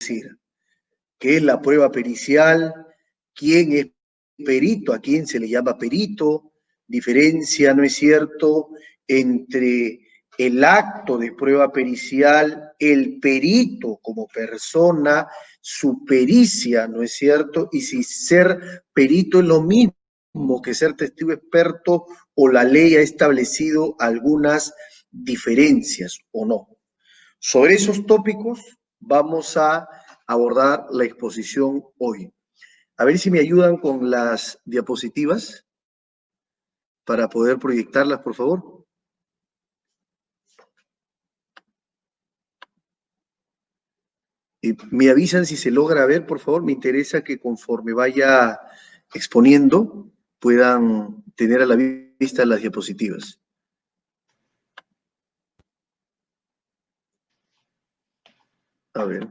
decir qué es la prueba pericial, quién es perito, a quién se le llama perito, diferencia, ¿no es cierto?, entre el acto de prueba pericial, el perito como persona, su pericia, ¿no es cierto?, y si ser perito es lo mismo que ser testigo experto o la ley ha establecido algunas diferencias o no. Sobre esos tópicos vamos a abordar la exposición hoy. A ver si me ayudan con las diapositivas para poder proyectarlas, por favor. Y me avisan si se logra ver, por favor. Me interesa que conforme vaya exponiendo puedan tener a la vista las diapositivas. A ver.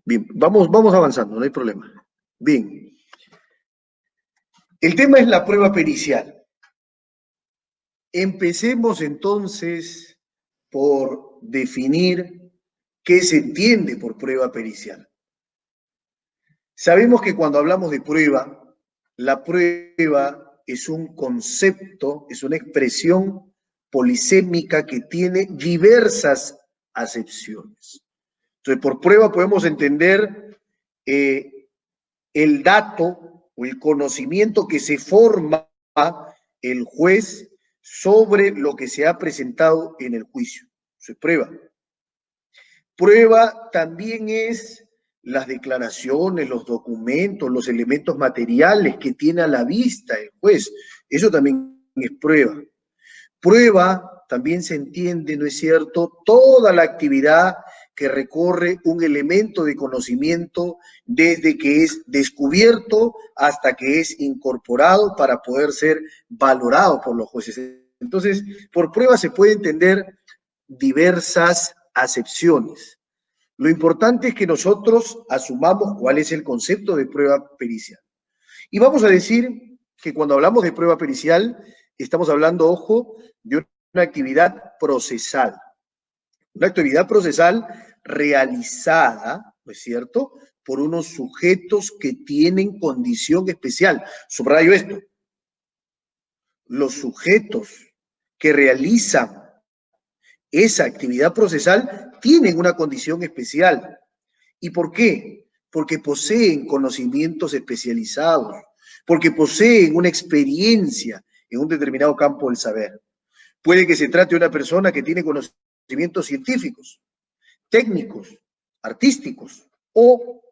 Bien, vamos avanzando, no hay problema. Bien. El tema es la prueba pericial. Empecemos entonces por definir qué se entiende por prueba pericial. Sabemos que cuando hablamos de prueba, la prueba es un concepto, es una expresión polisémica que tiene diversas acepciones. Entonces, por prueba podemos entender el dato o el conocimiento que se forma el juez sobre lo que se ha presentado en el juicio. Eso es prueba. Prueba también es las declaraciones, los documentos, los elementos materiales que tiene a la vista el juez. Eso también es prueba. Prueba también se entiende, ¿no es cierto?, toda la actividad que recorre un elemento de conocimiento desde que es descubierto hasta que es incorporado para poder ser valorado por los jueces. Entonces, por prueba se puede entender diversas acepciones. Lo importante es que nosotros asumamos cuál es el concepto de prueba pericial. Y vamos a decir que cuando hablamos de prueba pericial, estamos hablando, ojo, de una actividad procesal. Una actividad procesal realizada, ¿no es cierto?, por unos sujetos que tienen condición especial. Subrayo esto. Los sujetos que realizan esa actividad procesal tienen una condición especial. ¿Y por qué? Porque poseen conocimientos especializados, porque poseen una experiencia en un determinado campo del saber. Puede que se trate de una persona que tiene conocimientos científicos, técnicos, artísticos, o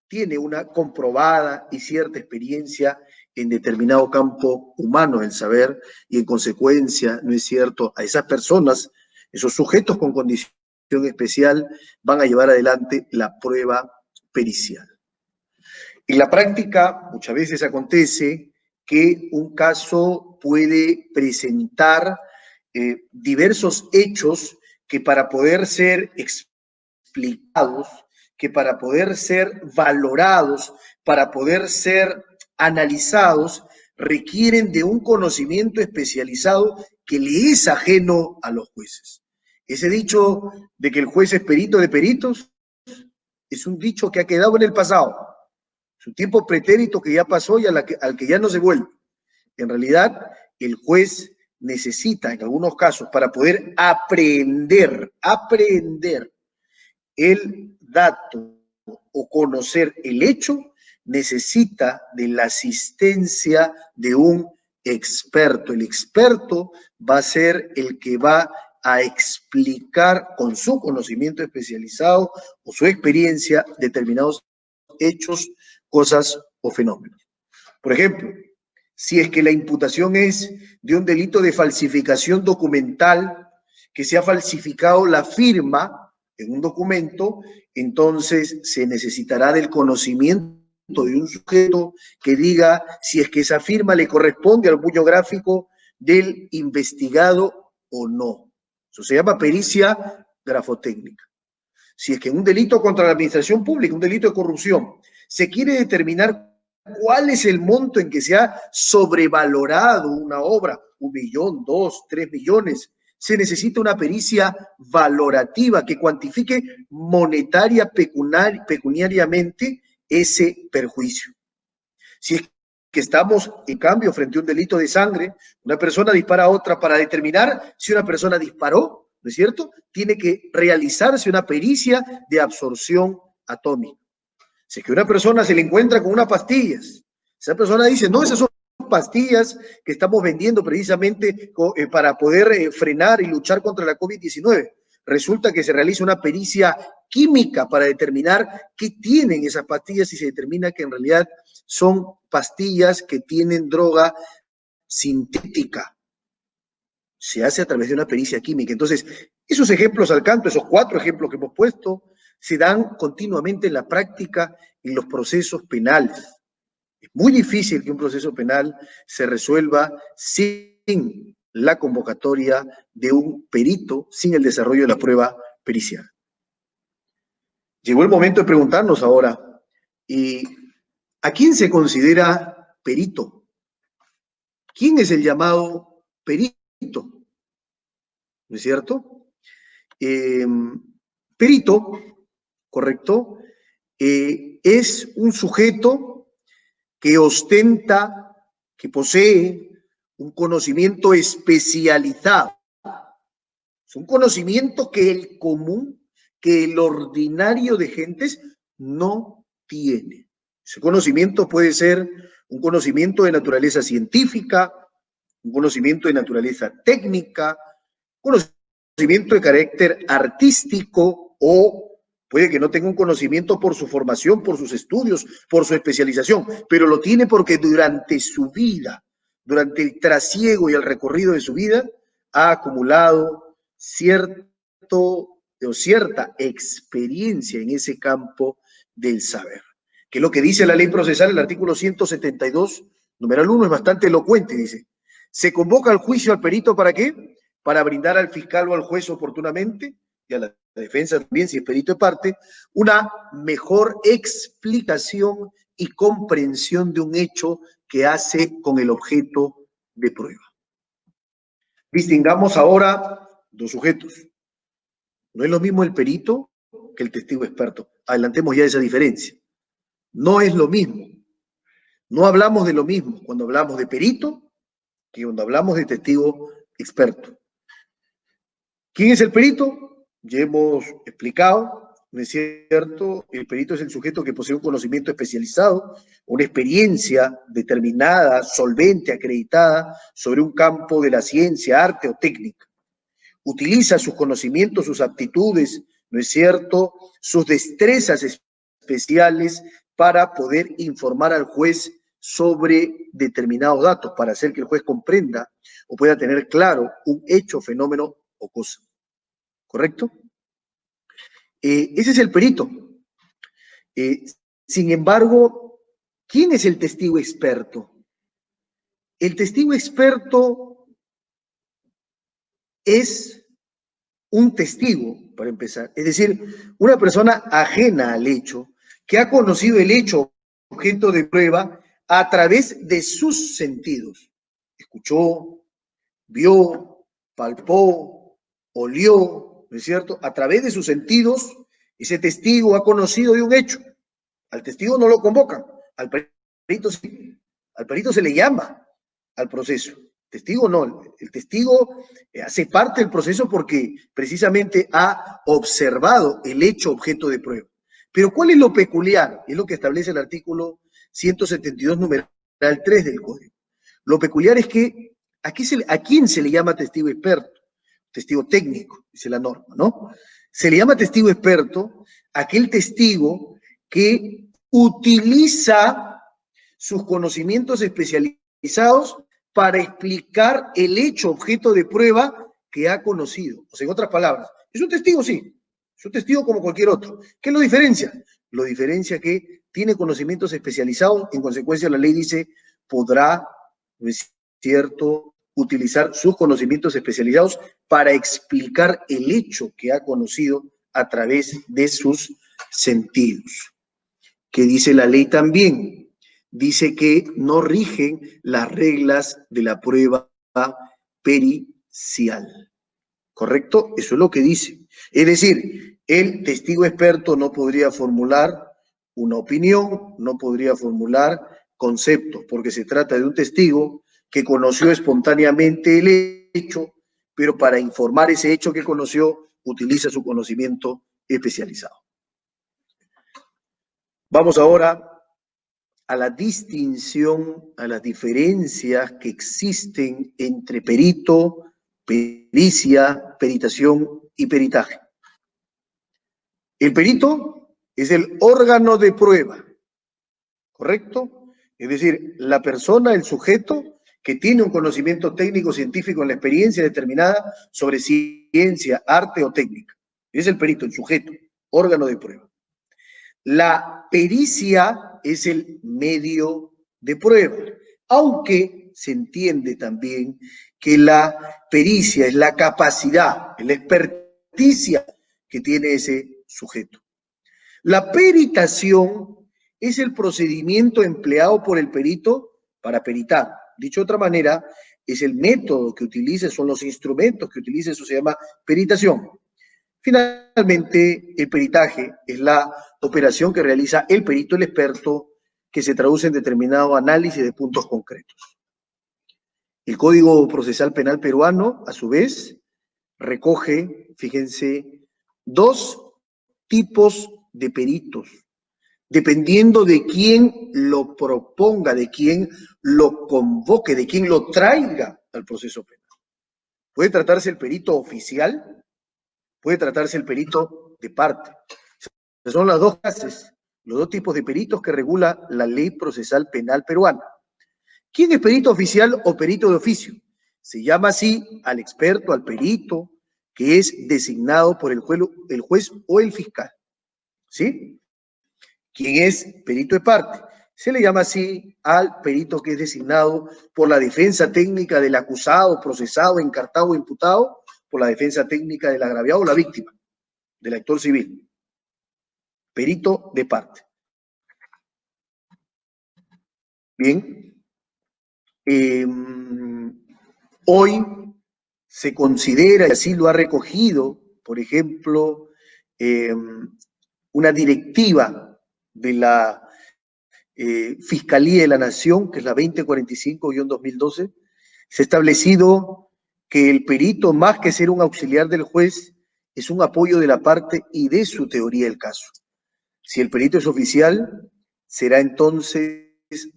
tiene una comprobada y cierta experiencia en determinado campo humano del saber y en consecuencia, ¿no es cierto?, a esas personas, esos sujetos con condición especial van a llevar adelante la prueba pericial. En la práctica muchas veces acontece que un caso puede presentar diversos hechos que para poder ser explicados, que para poder ser valorados, para poder ser analizados, requieren de un conocimiento especializado que le es ajeno a los jueces. Ese dicho de que el juez es perito de peritos es un dicho que ha quedado en el pasado. Es un tiempo pretérito que ya pasó y al que ya no se vuelve. En realidad, el juez necesita, en algunos casos, para poder aprender el dato o conocer el hecho, necesita de la asistencia de un experto. El experto va a ser el que va a explicar con su conocimiento especializado o su experiencia determinados hechos, cosas o fenómenos. Por ejemplo, si es que la imputación es de un delito de falsificación documental, que se ha falsificado la firma en un documento, entonces se necesitará del conocimiento de un sujeto que diga si es que esa firma le corresponde al puño gráfico del investigado o no. Eso se llama pericia grafotécnica. Si es que en un delito contra la administración pública, un delito de corrupción, se quiere determinar cuál es el monto en que se ha sobrevalorado una obra, 1 millón, 2, 3 millones, se necesita una pericia valorativa que cuantifique monetaria, pecuniariamente ese perjuicio. Si es que estamos, en cambio, frente a un delito de sangre, una persona dispara a otra para determinar si una persona disparó, ¿no es cierto? Tiene que realizarse una pericia de absorción atómica. Si es que una persona se le encuentra con unas pastillas, esa persona dice, no, esas son pastillas que estamos vendiendo precisamente para poder frenar y luchar contra la COVID-19. Resulta que se realiza una pericia química para determinar qué tienen esas pastillas y se determina que en realidad son pastillas que tienen droga sintética. Se hace a través de una pericia química. Entonces, esos ejemplos al canto, esos 4 ejemplos que hemos puesto, se dan continuamente en la práctica en los procesos penales. Es muy difícil que un proceso penal se resuelva sin la convocatoria de un perito, sin el desarrollo de la prueba pericial. Llegó el momento de preguntarnos ahora, ¿a quién se considera perito? ¿Quién es el llamado perito? ¿No es cierto? Perito, correcto, es un sujeto que ostenta, que posee un conocimiento especializado. Es un conocimiento que el común, que el ordinario de gentes no tiene. Ese conocimiento puede ser un conocimiento de naturaleza científica, un conocimiento de naturaleza técnica, un conocimiento de carácter artístico, o puede que no tenga un conocimiento por su formación, por sus estudios, por su especialización, pero lo tiene porque durante su vida, durante el trasiego y el recorrido de su vida, ha acumulado cierta experiencia en ese campo del saber. Que es lo que dice la ley procesal, el artículo 172, numeral 1, es bastante elocuente, dice: se convoca al juicio al perito, ¿para qué? Para brindar al fiscal o al juez oportunamente, y a la defensa también, si es perito de parte, una mejor explicación y comprensión de un hecho que hace con el objeto de prueba. Distingamos ahora 2 sujetos. No es lo mismo el perito que el testigo experto. Adelantemos ya esa diferencia. No es lo mismo. No hablamos de lo mismo cuando hablamos de perito que cuando hablamos de testigo experto. ¿Quién es el perito? Ya hemos explicado, ¿no es cierto? El perito es el sujeto que posee un conocimiento especializado, una experiencia determinada, solvente, acreditada sobre un campo de la ciencia, arte o técnica. Utiliza sus conocimientos, sus aptitudes, ¿no es cierto?, sus destrezas especiales para poder informar al juez sobre determinados datos, para hacer que el juez comprenda o pueda tener claro un hecho, fenómeno o cosa. ¿Correcto? Ese es el perito. Sin embargo, ¿quién es el testigo experto? El testigo experto es un testigo, para empezar, es decir, una persona ajena al hecho, que ha conocido el hecho objeto de prueba a través de sus sentidos. Escuchó, vio, palpó, olió, ¿no es cierto? A través de sus sentidos, ese testigo ha conocido de un hecho. Al testigo no lo convocan, al perito sí. Al perito se le llama al proceso. Testigo no, el testigo hace parte del proceso porque precisamente ha observado el hecho objeto de prueba. Pero ¿cuál es lo peculiar? Es lo que establece el artículo 172, numeral 3 del Código. Lo peculiar es que ¿a quién se le llama testigo experto? Testigo técnico, dice la norma, ¿no? Se le llama testigo experto aquel testigo que utiliza sus conocimientos especializados para explicar el hecho objeto de prueba que ha conocido. O sea, en otras palabras, es un testigo, sí, es un testigo como cualquier otro. ¿Qué lo diferencia? Lo diferencia que tiene conocimientos especializados, en consecuencia la ley dice, podrá, ¿no es cierto?, utilizar sus conocimientos especializados para explicar el hecho que ha conocido a través de sus sentidos. ¿Qué dice la ley también? Dice que no rigen las reglas de la prueba pericial. ¿correcto? Eso es lo que dice. Es decir, el testigo experto no podría formular una opinión, no podría formular conceptos, porque se trata de un testigo que conoció espontáneamente el hecho, pero para informar ese hecho que conoció, utiliza su conocimiento especializado. Vamos ahora a la distinción, a las diferencias que existen entre perito, pericia, peritación y peritaje. El perito es el órgano de prueba, ¿correcto? Es decir, la persona, el sujeto que tiene un conocimiento técnico científico en la experiencia determinada sobre ciencia, arte o técnica. Es el perito, el sujeto, órgano de prueba. La pericia es el medio de prueba, aunque se entiende también que la pericia es la capacidad, la experticia que tiene ese sujeto. La peritación es el procedimiento empleado por el perito para peritar. Dicho de otra manera, es el método que utiliza, son los instrumentos que utiliza, eso se llama peritación. Finalmente, el peritaje es la operación que realiza el perito, el experto, que se traduce en determinado análisis de puntos concretos. El Código Procesal Penal peruano, a su vez, recoge, fíjense, dos tipos de peritos, dependiendo de quién lo proponga, de quién lo convoque, de quién lo traiga al proceso penal. Puede tratarse el perito oficial, puede tratarse el perito de parte. Son las dos clases, los dos tipos de peritos que regula la Ley Procesal Penal peruana. ¿Quién es perito oficial o perito de oficio? Se llama así al experto, al perito, que es designado por el juez o el fiscal. ¿Sí? ¿Quién es perito de parte? Se le llama así al perito que es designado por la defensa técnica del acusado, procesado, encartado o imputado, por la defensa técnica del agraviado o la víctima, del actor civil. Perito de parte. Bien. Hoy se considera, y así lo ha recogido, por ejemplo, una directiva de la Fiscalía de la Nación, que es la 2045-2012, se ha establecido que el perito, más que ser un auxiliar del juez, es un apoyo de la parte y de su teoría del caso. Si el perito es oficial, será entonces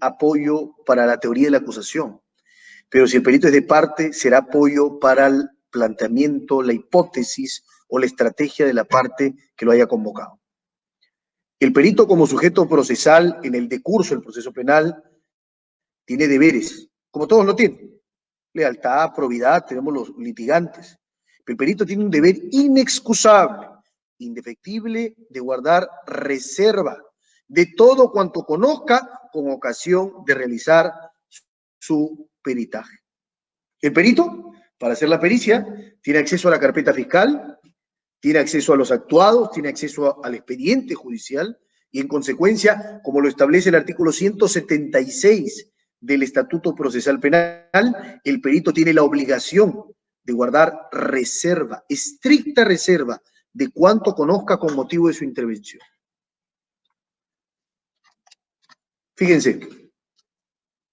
apoyo para la teoría de la acusación. Pero si el perito es de parte, será apoyo para el planteamiento, la hipótesis o la estrategia de la parte que lo haya convocado. El perito como sujeto procesal en el decurso del proceso penal tiene deberes, como todos lo tienen. Lealtad, probidad, tenemos los litigantes. Pero el perito tiene un deber inexcusable, indefectible, de guardar reserva de todo cuanto conozca con ocasión de realizar su peritaje. El perito, para hacer la pericia, tiene acceso a la carpeta fiscal, tiene acceso a los actuados, tiene acceso al expediente judicial y en consecuencia, como lo establece el artículo 176 del Estatuto Procesal Penal, el perito tiene la obligación de guardar reserva, estricta reserva, de cuanto conozca con motivo de su intervención. Fíjense,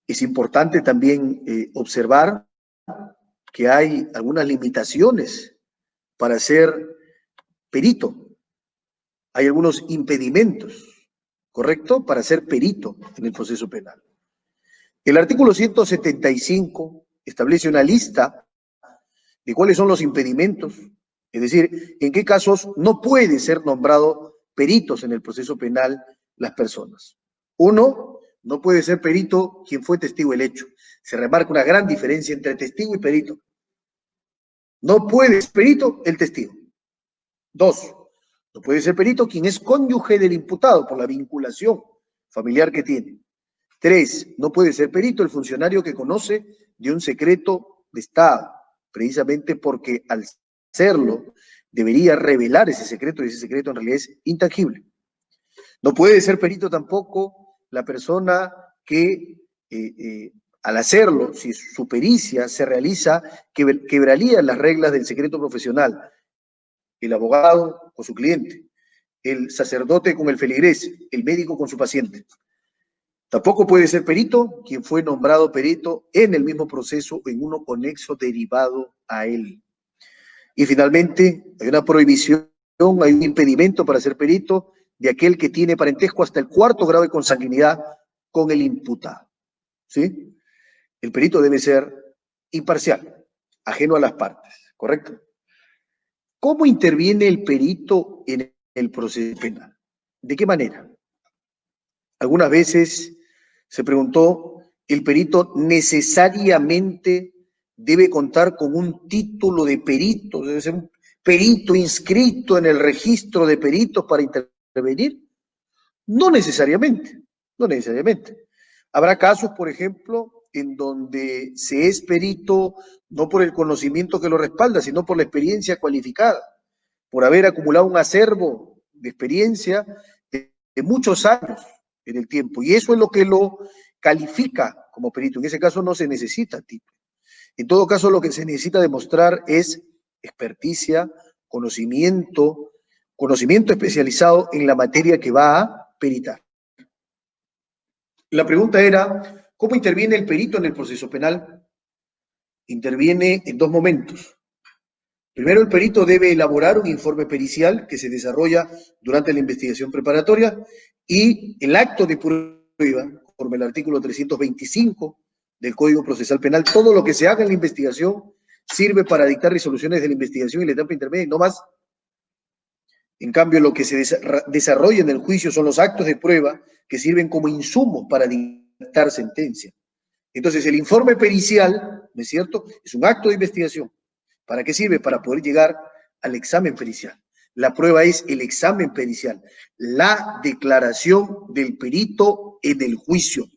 es importante también observar que hay algunas limitaciones para ser perito. Hay algunos impedimentos, ¿correcto?, para ser perito en el proceso penal. El artículo 175 establece una lista de cuáles son los impedimentos, es decir, en qué casos no puede ser nombrado peritos en el proceso penal las personas. Uno, no puede ser perito quien fue testigo del hecho. Se remarca una gran diferencia entre testigo y perito. No puede ser perito el testigo. Dos, no puede ser perito quien es cónyuge del imputado por la vinculación familiar que tiene. Tres, no puede ser perito el funcionario que conoce de un secreto de Estado, precisamente porque al serlo debería revelar ese secreto y ese secreto en realidad es intangible. No puede ser perito tampoco la persona que Al hacerlo, si su pericia se realiza, quebraría las reglas del secreto profesional, el abogado con su cliente, el sacerdote con el feligrés, el médico con su paciente. Tampoco puede ser perito quien fue nombrado perito en el mismo proceso o en uno conexo derivado a él. Y finalmente, hay una prohibición, hay un impedimento para ser perito de aquel que tiene parentesco hasta el 4º grado de consanguinidad con el imputado. ¿Sí? El perito debe ser imparcial, ajeno a las partes, ¿correcto? ¿Cómo interviene el perito en el proceso penal? ¿De qué manera? Algunas veces se preguntó, ¿el perito necesariamente debe contar con un título de perito? ¿Debe ser un perito inscrito en el registro de peritos para intervenir? No necesariamente, no necesariamente. Habrá casos, por ejemplo, en donde se es perito no por el conocimiento que lo respalda, sino por la experiencia cualificada, por haber acumulado un acervo de experiencia de muchos años en el tiempo. Y eso es lo que lo califica como perito. En ese caso no se necesita título. En todo caso, lo que se necesita demostrar es experticia, conocimiento especializado en la materia que va a peritar. La pregunta era, ¿cómo interviene el perito en el proceso penal? Interviene en 2 momentos. Primero, el perito debe elaborar un informe pericial que se desarrolla durante la investigación preparatoria y el acto de prueba, conforme al artículo 325 del Código Procesal Penal, todo lo que se haga en la investigación sirve para dictar resoluciones de la investigación y la etapa intermedia y no más. En cambio, lo que se desarrolla en el juicio son los actos de prueba que sirven como insumos para dictar sentencia. Entonces, el informe pericial, ¿no es cierto?, es un acto de investigación. ¿Para qué sirve? Para poder llegar al examen pericial. La prueba es el examen pericial, la declaración del perito en el juicio,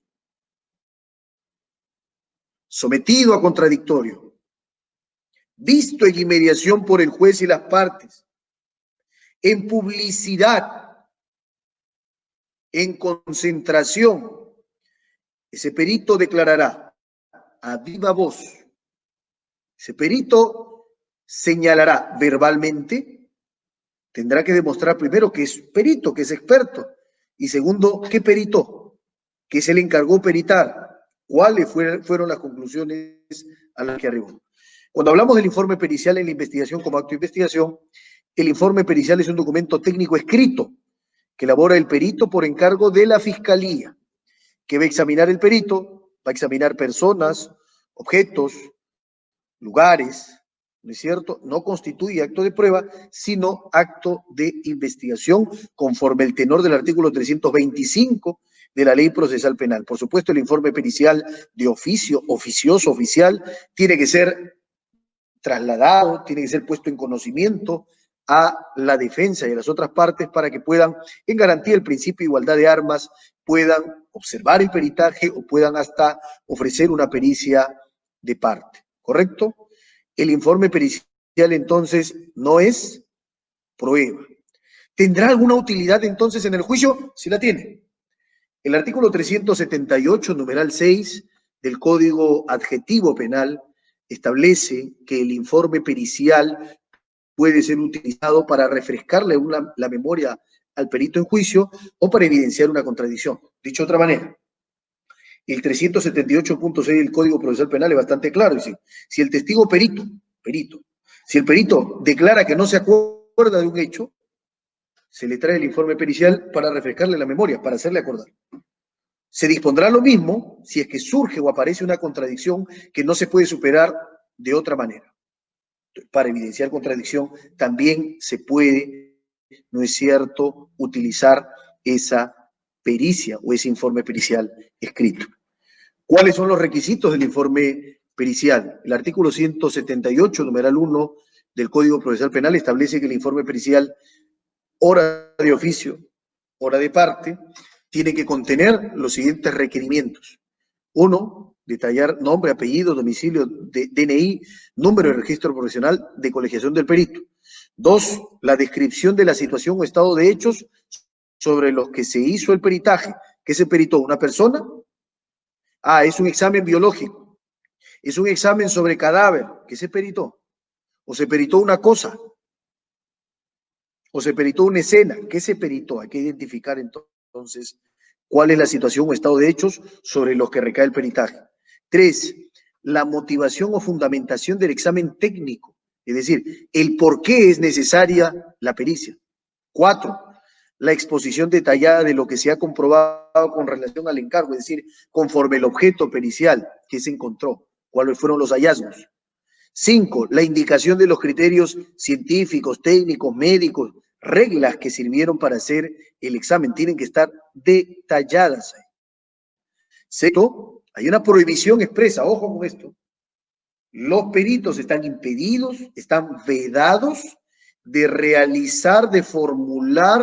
sometido a contradictorio, visto en inmediación por el juez y las partes, en publicidad, en concentración. Ese perito declarará a viva voz. Ese perito señalará verbalmente, tendrá que demostrar primero que es perito, que es experto, y segundo, qué perito, que se le encargó peritar, cuáles fueron las conclusiones a las que arribó. Cuando hablamos del informe pericial en la investigación como acto de investigación, el informe pericial es un documento técnico escrito que elabora el perito por encargo de la fiscalía, que va a examinar el perito, va a examinar personas, objetos, lugares, ¿no es cierto? No constituye acto de prueba, sino acto de investigación, conforme el tenor del artículo 325 de la Ley Procesal Penal. Por supuesto, el informe pericial de oficio, oficioso, oficial, tiene que ser trasladado, tiene que ser puesto en conocimiento a la defensa y a las otras partes para que puedan, en garantía del principio de igualdad de armas, puedan observar el peritaje o puedan hasta ofrecer una pericia de parte. ¿Correcto? El informe pericial entonces no es prueba. ¿Tendrá alguna utilidad entonces en el juicio? Sí la tiene. El artículo 378, numeral 6 del Código Adjetivo Penal establece que el informe pericial puede ser utilizado para refrescarle la memoria al perito en juicio o para evidenciar una contradicción. Dicho de otra manera, el 378.6 del Código Procesal Penal es bastante claro. Es decir, si el testigo perito, si el perito declara que no se acuerda de un hecho, se le trae el informe pericial para refrescarle la memoria, para hacerle acordar. Se dispondrá lo mismo si es que surge o aparece una contradicción que no se puede superar de otra manera. Para evidenciar contradicción también se puede, ¿no es cierto?, utilizar esa pericia o ese informe pericial escrito. ¿Cuáles son los requisitos del informe pericial? El artículo 178, numeral 1 del Código Procesal Penal establece que el informe pericial, hora de oficio, hora de parte, tiene que contener los siguientes requerimientos. 1, detallar nombre, apellido, domicilio, DNI, número de registro profesional de colegiación del perito. 2, la descripción de la situación o estado de hechos sobre los que se hizo el peritaje. ¿Qué se peritó? ¿Una persona? Ah, es un examen biológico. Es un examen sobre cadáver. ¿Qué se peritó? O se peritó una cosa. O se peritó una escena. ¿Qué se peritó? Hay que identificar entonces cuál es la situación o estado de hechos sobre los que recae el peritaje. 3. La motivación o fundamentación del examen técnico. Es decir, el por qué es necesaria la pericia. 4. La exposición detallada de lo que se ha comprobado con relación al encargo, es decir, conforme el objeto pericial que se encontró, cuáles fueron los hallazgos. 5. La indicación de los criterios científicos, técnicos, médicos, reglas que sirvieron para hacer el examen, tienen que estar detalladas. 6. Hay una prohibición expresa, ojo con esto. Los peritos están impedidos, están vedados de realizar, de formular,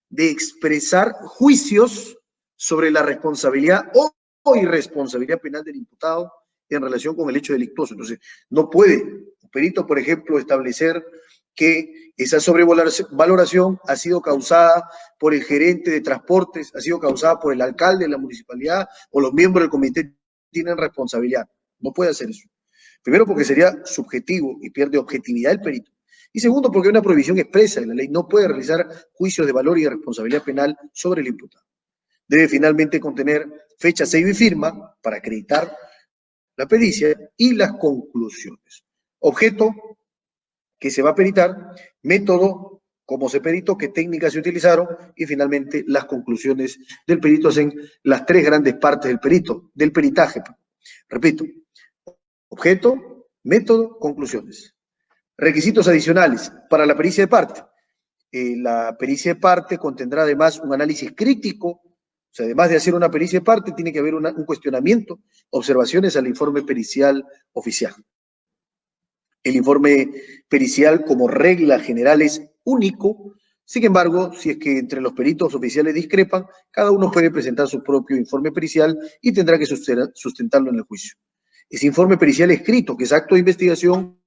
de expresar juicios sobre la responsabilidad o irresponsabilidad penal del imputado en relación con el hecho delictuoso. Entonces, no puede un perito, por ejemplo, establecer que esa sobrevaloración ha sido causada por el gerente de transportes, ha sido causada por el alcalde de la municipalidad o los miembros del comité tienen responsabilidad. No puede hacer eso. Primero, porque sería subjetivo y pierde objetividad el perito. Y segundo, porque hay una prohibición expresa en la ley. No puede realizar juicios de valor y de responsabilidad penal sobre el imputado. Debe finalmente contener fecha, sello y firma para acreditar la pericia y las conclusiones. Objeto que se va a peritar, método, cómo se peritó, qué técnicas se utilizaron y finalmente las conclusiones del perito hacen las tres grandes partes del perito, del peritaje. Repito, objeto, método, conclusiones. Requisitos adicionales para la pericia de parte. La pericia de parte contendrá además un análisis crítico, o sea, además de hacer una pericia de parte, tiene que haber un cuestionamiento, observaciones al informe pericial oficial. El informe pericial, como regla general, es único. Sin embargo, si es que entre los peritos oficiales discrepan, cada uno puede presentar su propio informe pericial y tendrá que sustentarlo en el juicio. Ese informe pericial escrito, que es acto de investigación,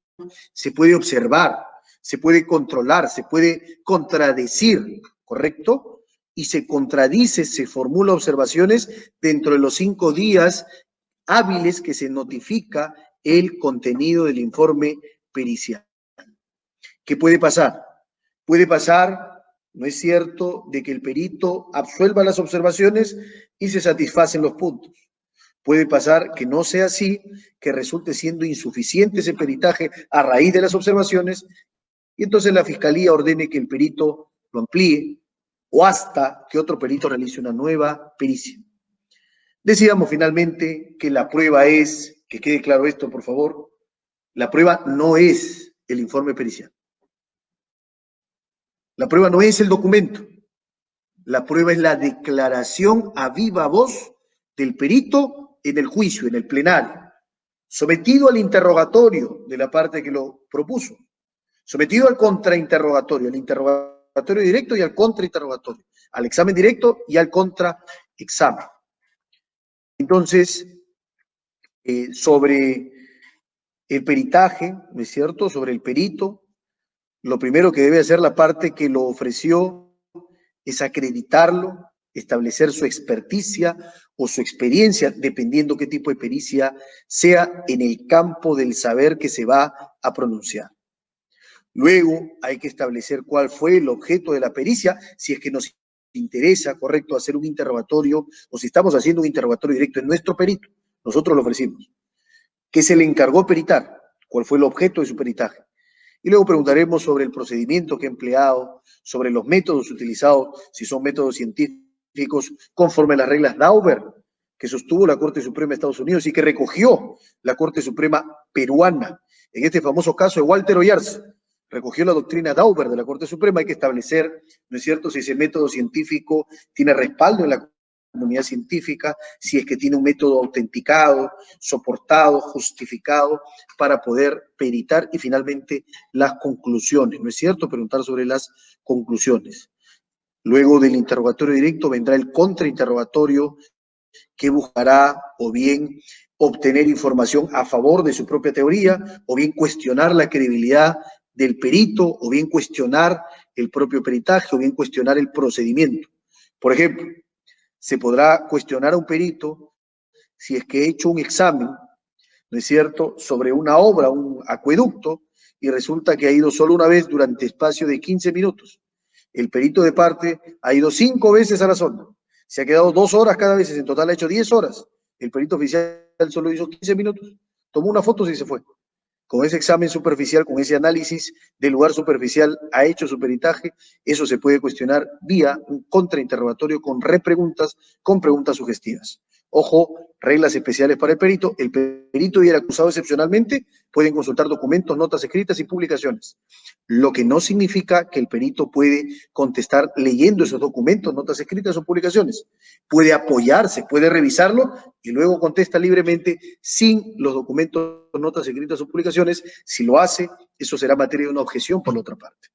se puede observar, se puede controlar, se puede contradecir, ¿correcto? Y se contradice, se formula observaciones dentro de los 5 días hábiles que se notifica el contenido del informe pericial. ¿Qué puede pasar? Puede pasar, ¿no es cierto?, de que el perito absuelva las observaciones y se satisfacen los puntos. Puede pasar que no sea así, que resulte siendo insuficiente ese peritaje a raíz de las observaciones y entonces la fiscalía ordene que el perito lo amplíe o hasta que otro perito realice una nueva pericia. Decíamos finalmente que la prueba es, que quede claro esto por favor, la prueba no es el informe pericial. La prueba no es el documento. La prueba es la declaración a viva voz del perito en el juicio, en el plenario, sometido al interrogatorio de la parte que lo propuso, sometido al contrainterrogatorio, al interrogatorio directo y al contrainterrogatorio, al examen directo y al contraexamen. Entonces, sobre el peritaje, ¿no es cierto?, sobre el perito, lo primero que debe hacer la parte que lo ofreció es acreditarlo, establecer su experticia o su experiencia, dependiendo qué tipo de pericia sea en el campo del saber que se va a pronunciar. Luego hay que establecer cuál fue el objeto de la pericia, si es que nos interesa, correcto, hacer un interrogatorio o si estamos haciendo un interrogatorio directo en nuestro perito, nosotros lo ofrecimos. ¿Qué se le encargó peritar? ¿Cuál fue el objeto de su peritaje? Y luego preguntaremos sobre el procedimiento que ha empleado, sobre los métodos utilizados, si son métodos científicos conforme a las reglas Dauber, que sostuvo la Corte Suprema de Estados Unidos y que recogió la Corte Suprema peruana. En este famoso caso de Walter Oyarz, recogió la doctrina Dauber de la Corte Suprema. Hay que establecer, ¿no es cierto?, si ese método científico tiene respaldo en la comunidad científica, si es que tiene un método autenticado, soportado, justificado para poder peritar y finalmente las conclusiones, ¿no es cierto? Preguntar sobre las conclusiones. Luego del interrogatorio directo vendrá el contrainterrogatorio que buscará o bien obtener información a favor de su propia teoría o bien cuestionar la credibilidad del perito o bien cuestionar el propio peritaje o bien cuestionar el procedimiento. Por ejemplo, se podrá cuestionar a un perito si es que he hecho un examen, ¿no es cierto?, sobre una obra, un acueducto, y resulta que ha ido solo una vez durante espacio de 15 minutos. El perito de parte ha ido 5 veces a la zona, se ha quedado 2 horas cada vez, en total ha hecho 10 horas. El perito oficial solo hizo 15 minutos, tomó una foto y se fue. Con ese examen superficial, con ese análisis del lugar superficial, ha hecho su peritaje, eso se puede cuestionar vía un contrainterrogatorio con repreguntas, con preguntas sugestivas. Ojo, reglas especiales para el perito y el acusado excepcionalmente pueden consultar documentos, notas escritas y publicaciones, lo que no significa que el perito puede contestar leyendo esos documentos, notas escritas o publicaciones. Puede apoyarse, puede revisarlo y luego contesta libremente sin los documentos, notas escritas o publicaciones. Si lo hace, eso será materia de una objeción por la otra parte.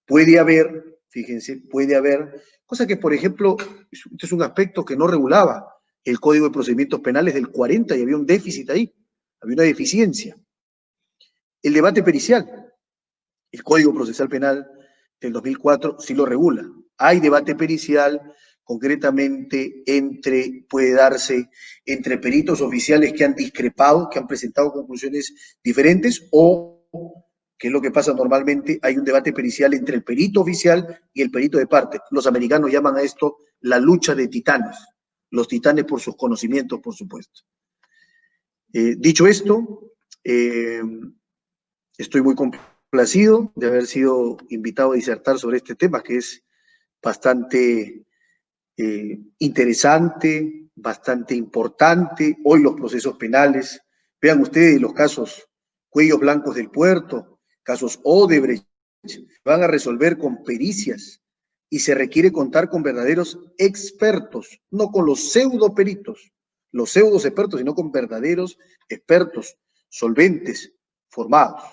Puede haber, fíjense, puede haber, cosa que, por ejemplo, este es un aspecto que no regulaba el Código de Procedimientos Penales del 40 y había un déficit ahí, había una deficiencia. El debate pericial, el Código Procesal Penal del 2004 sí lo regula. Hay debate pericial, concretamente puede darse entre peritos oficiales que han discrepado, que han presentado conclusiones diferentes, o, que es lo que pasa normalmente, hay un debate pericial entre el perito oficial y el perito de parte. Los americanos llaman a esto la lucha de titanes, los titanes por sus conocimientos, por supuesto. Dicho esto, estoy muy complacido de haber sido invitado a disertar sobre este tema, que es bastante interesante, bastante importante. Hoy los procesos penales, vean ustedes los casos Cuellos Blancos del Puerto, casos Odebrecht, van a resolver con pericias y se requiere contar con verdaderos expertos, no con los pseudoperitos, los pseudo expertos, sino con verdaderos expertos, solventes, formados.